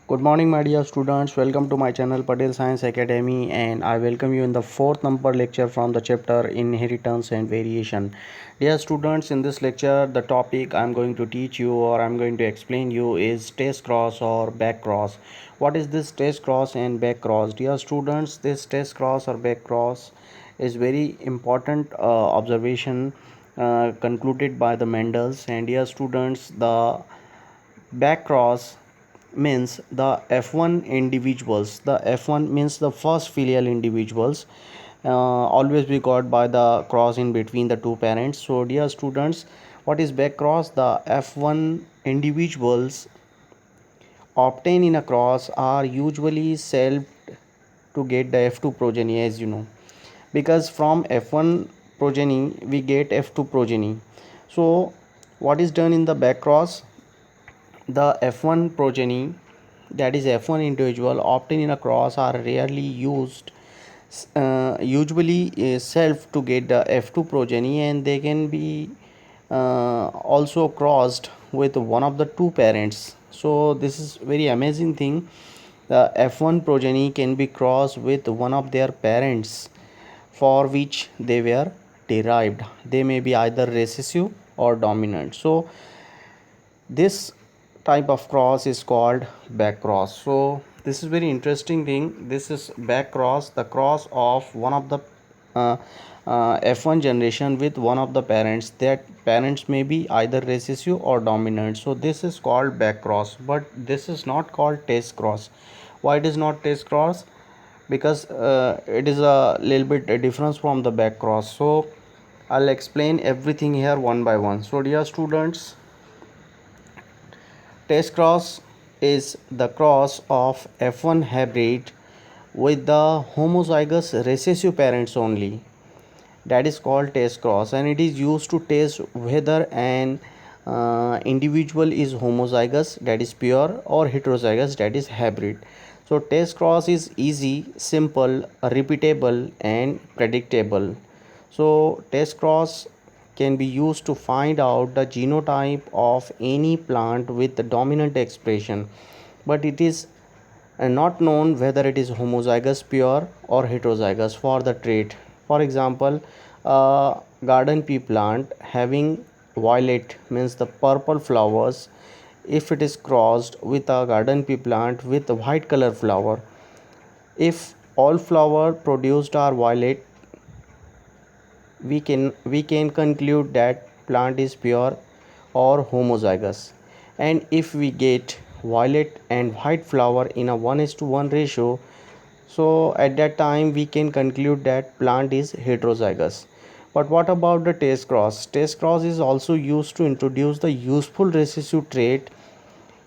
Good morning, my dear students. Welcome to my channel Patel Science Academy, and I welcome you in the fourth number lecture from the chapter Inheritance and Variation. Dear students, in this lecture, the topic I'm going to teach you or I'm going to explain you is test cross or back cross. What is this test cross and back cross? Dear students, this test cross or back cross is very important observation concluded by the Mendels. And dear students, the back cross means the F1 individuals. The F1 means the first filial individuals always be got by the cross in between the two parents. So dear students, what is back cross? The F1 individuals obtained in a cross are usually self to get the F2 progeny, as you know, because from F1 progeny we get F2 progeny. So what is done in the back cross? The F1 progeny, that is F1 individual obtained in a cross, are rarely used, usually self to get the F2 progeny, and they can be also crossed with one of the two parents. So this is very amazing thing. The F1 progeny can be crossed with one of their parents for which they were derived. They may be either recessive or dominant. So this type of cross is called back cross. So this is very interesting thing. This is back cross, the cross of one of the uh, F1 generation with one of the parents. That parents may be either recessive or dominant. So this is called back cross, but this is not called test cross. Why it is not test cross? Because it is a little bit a difference from the back cross. So I'll explain everything here one by one. So dear students, test cross is the cross of F1 hybrid with the homozygous recessive parents only. That is called test cross, and it is used to test whether an individual is homozygous, that is pure, or heterozygous, that is hybrid. So test cross is easy, simple, repeatable, and predictable. So test cross can be used to find out the genotype of any plant with the dominant expression, but it is not known whether it is homozygous pure or heterozygous for the trait. For example, a garden pea plant having violet, means the purple flowers, if it is crossed with a garden pea plant with a white color flower, if all flower produced are violet, we can conclude that plant is pure or homozygous. And if we get violet and white flower in a 1:1 ratio, so at that time we can conclude that plant is heterozygous. But what about the test cross? Test cross is also used to introduce the useful recessive trait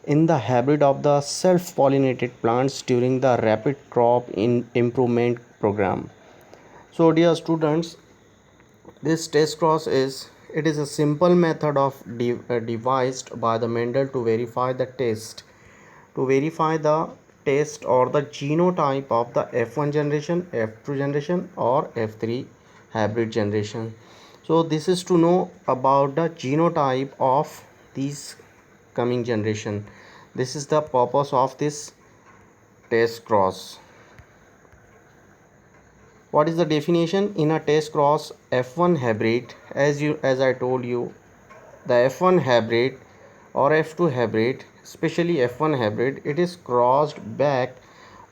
in the habit of the self pollinated plants during the rapid crop in improvement program. So dear students, this test cross is a simple method of devised by the Mendel to verify the test or the genotype of the F1 generation, F2 generation, or F3 hybrid generation. So this is to know about the genotype of these coming generation. This is the purpose of this test cross. What is the definition in a test cross? F1 hybrid, as I told you, the F1 hybrid or F2 hybrid, especially F1 hybrid, it is crossed back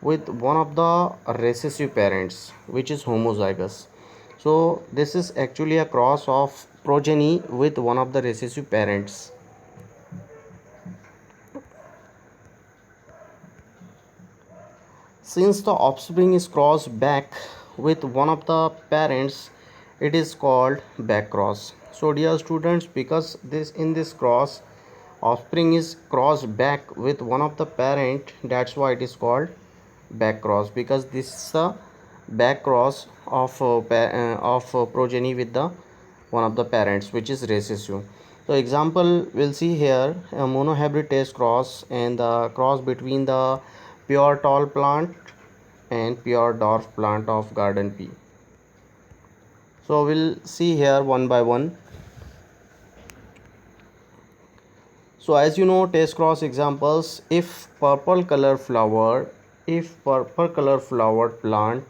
with one of the recessive parents, which is homozygous. So this is actually a cross of progeny with one of the recessive parents. Since the offspring is crossed back with one of the parents, it is called back cross. So dear students, because this in this cross offspring is crossed back with one of the parent, that's why it is called back cross, because this is a back cross of progeny with the one of the parents, which is recessive. So example we'll see here, a monohybrid test cross and the cross between the pure tall plant and pure dwarf plant of garden pea. So we'll see here one by one. So as you know, test cross examples, if purple color flowered plant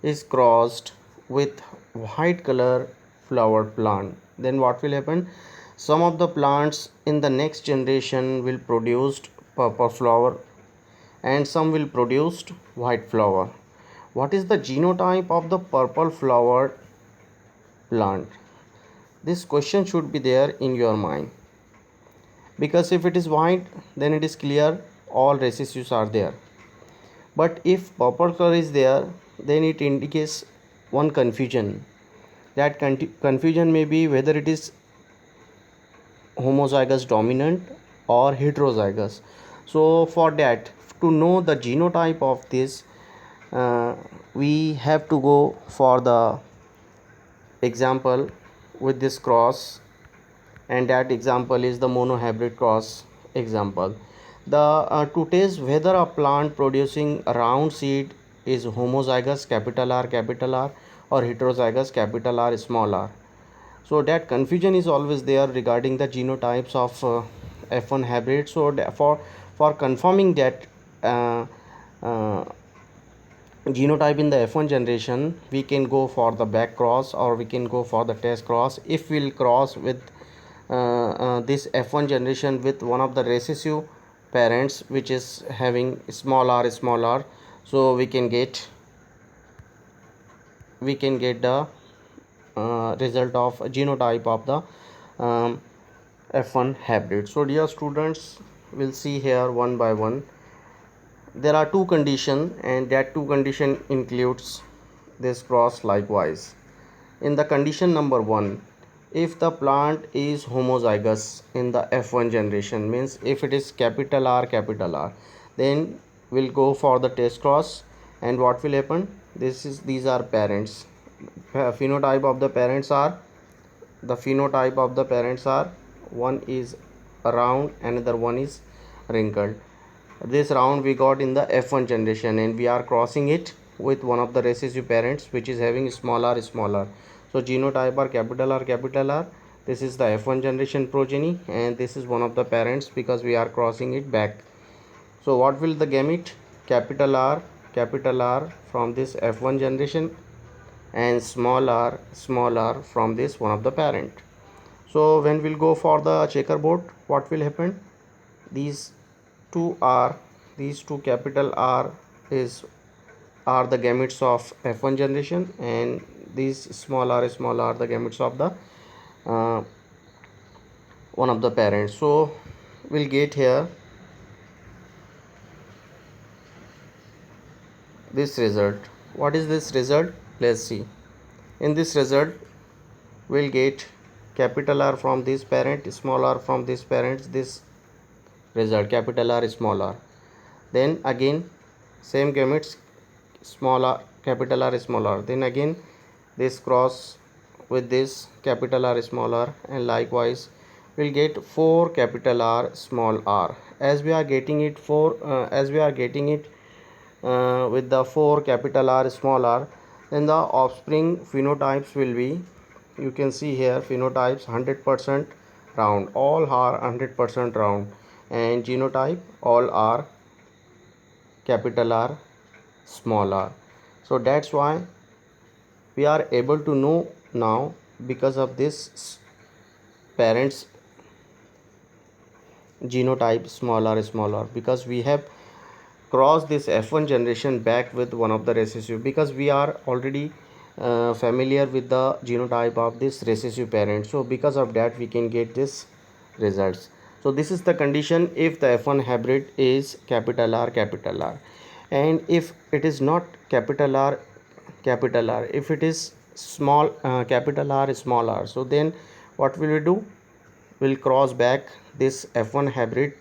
is crossed with white color flowered plant, then what will happen? Some of the plants in the next generation will produce purple flower and some will produce white flower. What is the genotype of the purple flowered plant? This question should be there in your mind, because if it is white, then it is clear all residues are there. But if purple color is there, then it indicates one confusion. That confusion may be whether it is homozygous dominant or heterozygous. So for that, to know the genotype of this, we have to go for the example with this cross, and that example is the monohybrid cross example. To test whether a plant producing a round seed is homozygous capital R or heterozygous capital R small r. So that confusion is always there regarding the genotypes of F1 hybrid. So for confirming that uh, genotype in the F1 generation, we can go for the back cross or we can go for the test cross. If we'll cross with this F1 generation with one of the recessive parents which is having small r, so we can get the result of genotype of the F1 hybrid. So dear students, we'll see here one by one. There are two conditions, and that two condition includes this cross likewise. In the condition number 1, if the plant is homozygous in the F1 generation, means if it is capital R, then we'll go for the test cross. And what will happen? These are parents. Phenotype of the parents are one is round, another one is wrinkled. This round we got in the F1 generation, and we are crossing it with one of the recessive parents which is having small r. So genotype are capital R. This is the F1 generation progeny, and this is one of the parents because we are crossing it back. So what will the gamete? Capital R from this F1 generation, and small r from this one of the parent. So when we'll go for the checkerboard, what will happen? These two capital R are the gametes of F1 generation, and these small r the gametes of the one of the parents. So we'll get here this result. What is this result? Let's see. In this result, we'll get capital R from this parent, small r from this parent. This result, capital R, small r. Then again same gametes, small r, capital R, small r. Then again this cross with this capital R, small r, and likewise we'll get 4 capital R, small r. As we are getting it with the 4 capital R, small r, then the offspring phenotypes will be, you can see here, phenotypes 100% round, all are 100% round, and genotype all are capital R, small r. So that's why we are able to know now, because of this parents genotype small r, because we have crossed this F1 generation back with one of the recessive, because we are already familiar with the genotype of this recessive parent. So because of that we can get this results. So this is the condition if the F1 hybrid is capital R, and if it is not capital R, if it is small capital R, small r, so then what will we do? We'll cross back this F1 hybrid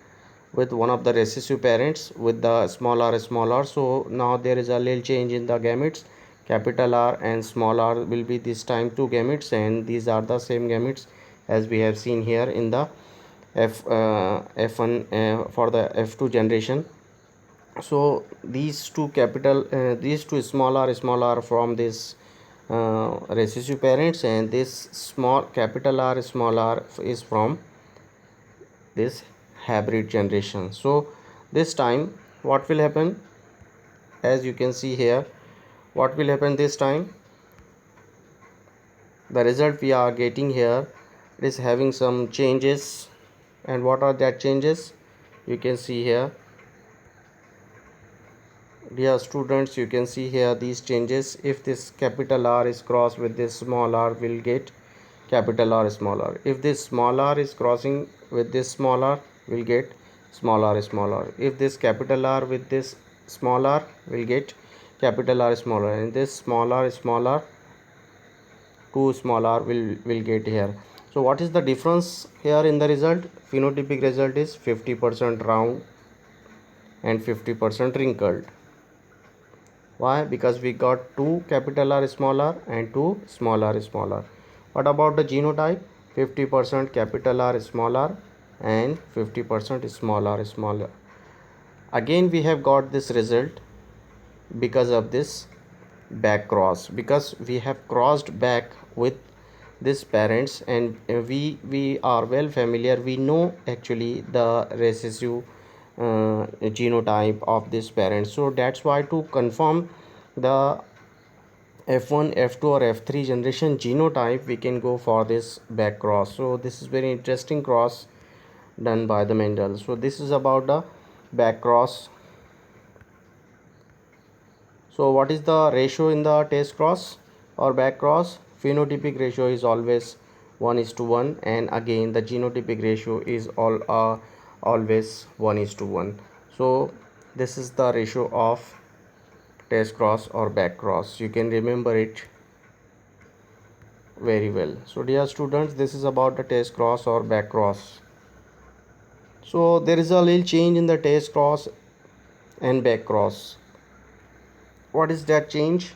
with one of the recessive parents with the small r. So now there is a little change in the gametes. Capital R and small r will be this time 2 gametes, and these are the same gametes as we have seen here in the F1 for the F2 generation. So these two small r from this recessive parents, and this small capital R, small r is from this hybrid generation. So this time what will happen, as you can see here, what will happen this time, the result we are getting here is having some changes. And what are that changes? You can see here, dear students, you can see here these changes. If this capital R is crossed with this small r, will get capital R small r. If this small r is crossing with this small r, will get small r small r. If this capital R with this small r, will get capital R small r. And this small r, 2 small r will get here. So what is the difference here in the result? Phenotypic result is 50% round and 50% wrinkled. Why? Because we got 2 capital R small r and 2 small r small r. What about the genotype? 50% capital R small r and 50% small r small r. Again we have got this result because of this back cross, because we have crossed back with this parents, and we are well familiar, we know actually the recessive genotype of this parent. So that's why to confirm the F1, F2 or F3 generation genotype, we can go for this back cross. So this is very interesting cross done by the Mendel. So this is about the back cross. So what is the ratio in the test cross or back cross? Phenotypic ratio is always 1:1, and again the genotypic ratio is always 1:1. So this is the ratio of test cross or back cross. You can remember it very well. So dear students, this is about the test cross or back cross. So there is a little change in the test cross and back cross. What is that change?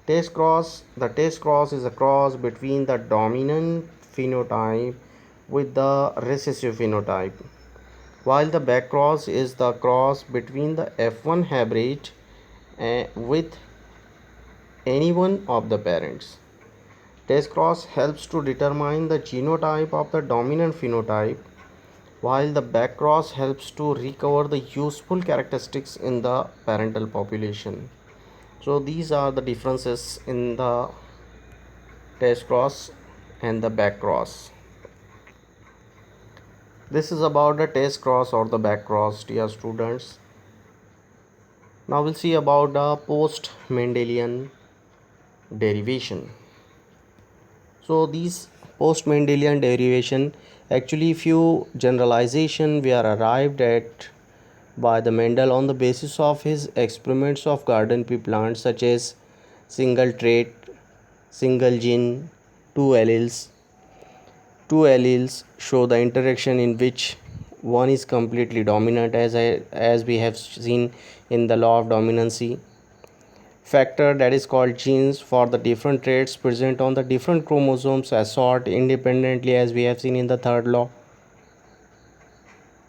Test cross. The test cross is a cross between the dominant phenotype with the recessive phenotype, while the back cross is the cross between the F1 hybrid with any one of the parents. Test cross helps to determine the genotype of the dominant phenotype, while the back cross helps to recover the useful characteristics in the parental population. So these are the differences in the test cross and the back cross. This is about the test cross or the back cross, dear students. Now we'll see about the post Mendelian derivation. So these post Mendelian derivation, actually few generalization we are arrived at by the Mendel on the basis of his experiments of garden pea plants, such as single trait, single gene, two alleles. Two alleles show the interaction in which one is completely dominant, as we have seen in the law of dominancy. Factor, that is called genes, for the different traits present on the different chromosomes assort independently, as we have seen in the third law.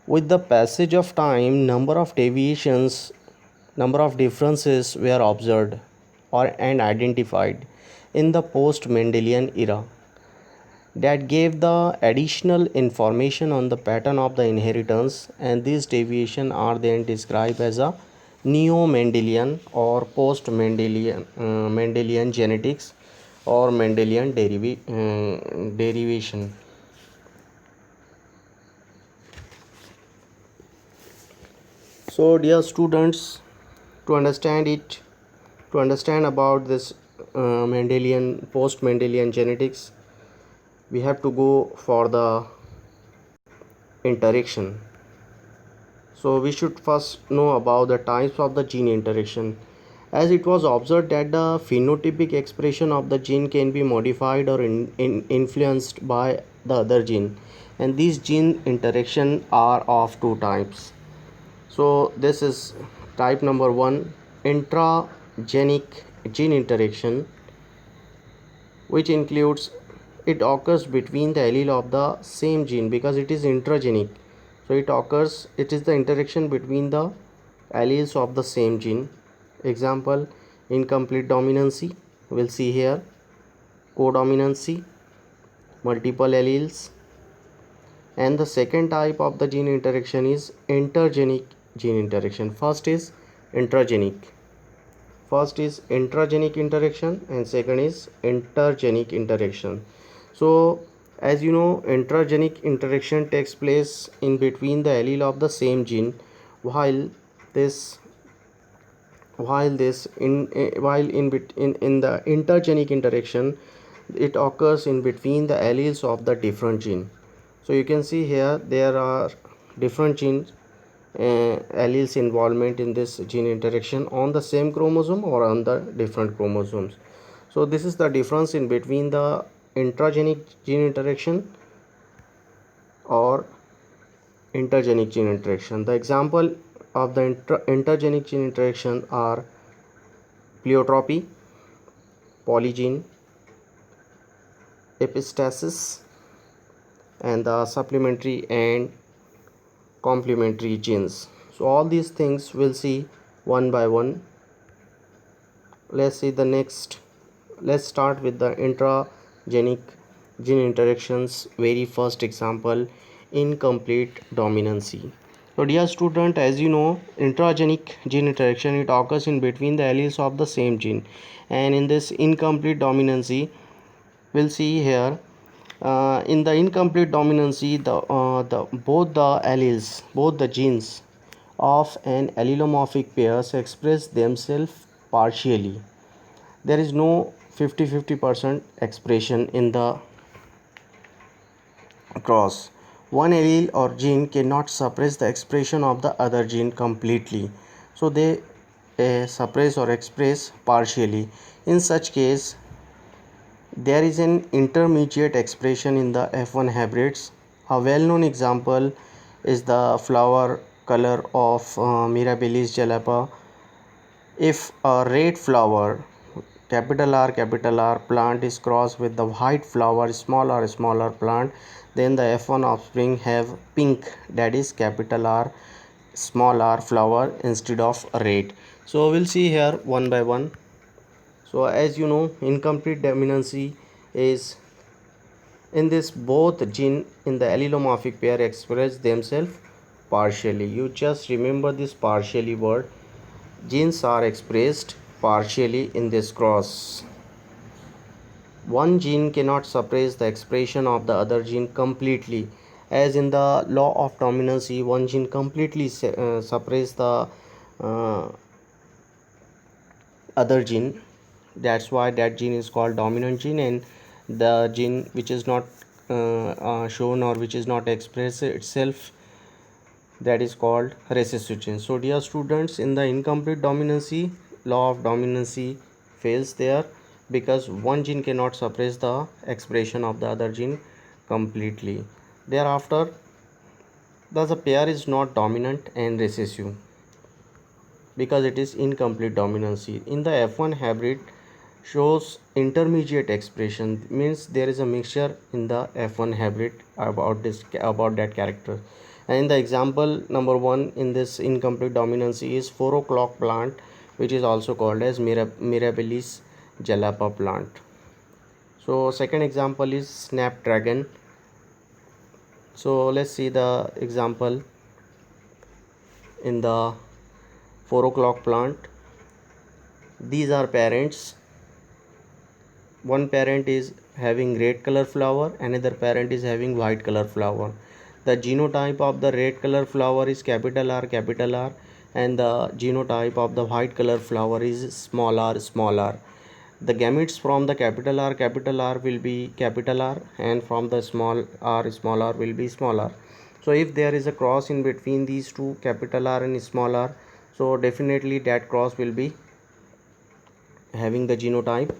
With the passage of time, number of differences were observed and identified in the post-Mendelian era that gave the additional information on the pattern of the inheritance, and these deviations are then described as a neo-Mendelian or post-Mendelian Mendelian genetics or Mendelian derivation. So dear students, to understand about this Mendelian, post-Mendelian genetics, we have to go for the interaction. So we should first know about the types of the gene interaction, as it was observed that the phenotypic expression of the gene can be modified or influenced by the other gene, and these gene interaction are of two types. So this is type number 1, intragenic gene interaction, which includes, it occurs between the allele of the same gene because it is intragenic. So it is the interaction between the alleles of the same gene. Example, incomplete dominancy, we'll see here, codominancy, multiple alleles, And the second type of the gene interaction is intergenic gene interaction. First is intragenic interaction and second is intergenic interaction. So as you know, intragenic interaction takes place in between the allele of the same gene, while this while in the intergenic interaction, it occurs in between the alleles of the different gene. So you can see here there are different genes alleles involvement in this gene interaction on the same chromosome or on the different chromosomes. So this is the difference in between the intragenic gene interaction or intergenic gene interaction. The example of the intergenic gene interaction are pleiotropy, polygene, epistasis, and the supplementary and complementary genes. So all these things we'll see one by one. Let's see the next. Let's start with the intragenic gene interactions. Very first example, incomplete dominancy. So dear student, as you know, intragenic gene interaction, it occurs in between the alleles of the same gene, and in this incomplete dominancy we'll see here, in the incomplete dominancy, both the genes of an allelomorphic pairs express themselves partially. There is no 50-50% expression in the cross. One allele or gene cannot suppress the expression of the other gene completely, so they suppress or express partially. In such case, there is an intermediate expression in the F1 hybrids. A well-known example is the flower color of Mirabilis jalapa. If a red flower capital R plant is crossed with the white flower smaller plant, then the F1 offspring have pink, that is capital R small r flower instead of red. So we'll see here one by one. So as you know, incomplete dominancy is in this both gene in the allelomorphic pair express themselves partially. You just remember this partially word. Genes are expressed partially in this cross. One gene cannot suppress the expression of the other gene completely. As in the law of dominancy, one gene completely suppress the uh, other gene. That's why that gene is called dominant gene, and the gene which is not shown or which is not expressed itself, that is called recessive gene. So dear students, in the incomplete dominancy, law of dominancy fails there because one gene cannot suppress the expression of the other gene completely. Thereafter, thus a pair is not dominant and recessive because it is incomplete dominancy. In the F1 hybrid shows intermediate expression, means there is a mixture in the F1 hybrid about that character. And in the example number 1 in this incomplete dominancy is 4 o'clock plant, which is also called as Mirabilis jalapa plant. So second example is snapdragon. So let's see the example in the 4 o'clock plant. These are parents. One parent is having red color flower, another parent is having white color flower. The genotype of the red color flower is capital R, and the genotype of the white color flower is small r. The gametes from the capital R will be capital R, and from the small r will be small r. So if there is a cross in between these two, capital R and small r, so definitely that cross will be having the genotype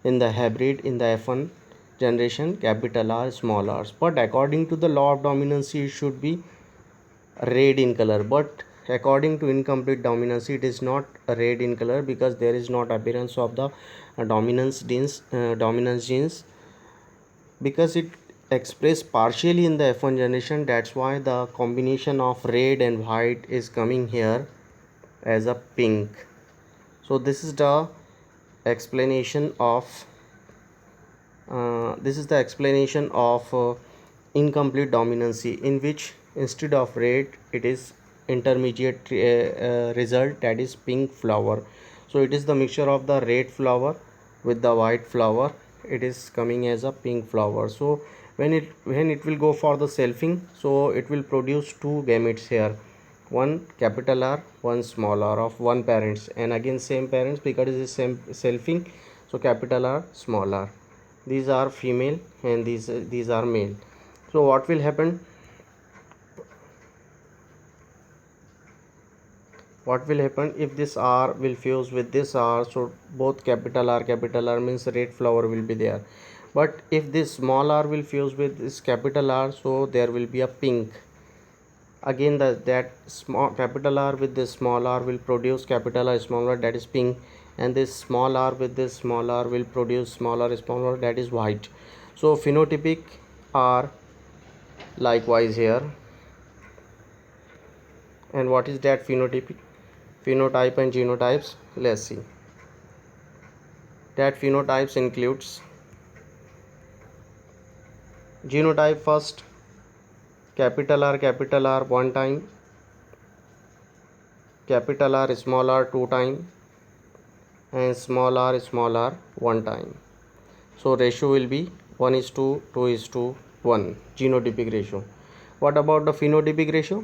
in the hybrid in the F1 generation capital R small r's. But according to the law of dominancy, it should be red in color, but according to incomplete dominancy, it is not red in color because there is not appearance of the dominance genes because it expressed partially in the F1 generation. That's why the combination of red and white is coming here as a pink. So this is the explanation of incomplete dominancy, in which instead of red it is intermediate result, that is pink flower. So it is the mixture of the red flower with the white flower, it is coming as a pink flower. So when it will go for the selfing, so it will produce two gametes here, one capital R, one small r of one parents, and again same parents because it is same selfing, so capital R, small r. These are female and these are male. So what will happen, if this R will fuse with this R, so both capital R means red flower will be there. But if this small r will fuse with this capital R, so there will be a pink. Again that small capital R with this small r will produce capital R small r, that is pink, and this small r with this small r will produce small r small r, that is white. So phenotypic are likewise here. And what is that phenotype and genotypes? Let's see. That phenotypes includes genotype first, capital R one time, capital R small r two time, and small r one time. So ratio will be 1:2:1 genotypic ratio. What about the phenotypic ratio?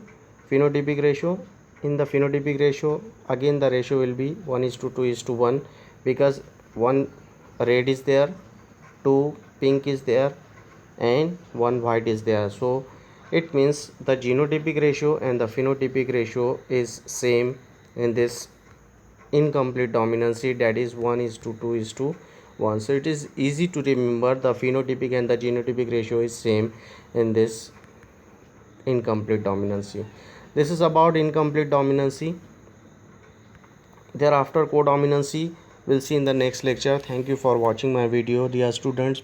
Phenotypic ratio, in the phenotypic ratio again the ratio will be 1:2:1, because one red is there, two pink is there, and one white is there. So it means the genotypic ratio and the phenotypic ratio is same in this incomplete dominancy, that is 1:2:1. So it is easy to remember the phenotypic and the genotypic ratio is same in this incomplete dominancy. This is about incomplete dominancy. Thereafter codominancy we'll see in the next lecture. Thank you for watching my video, dear students. Please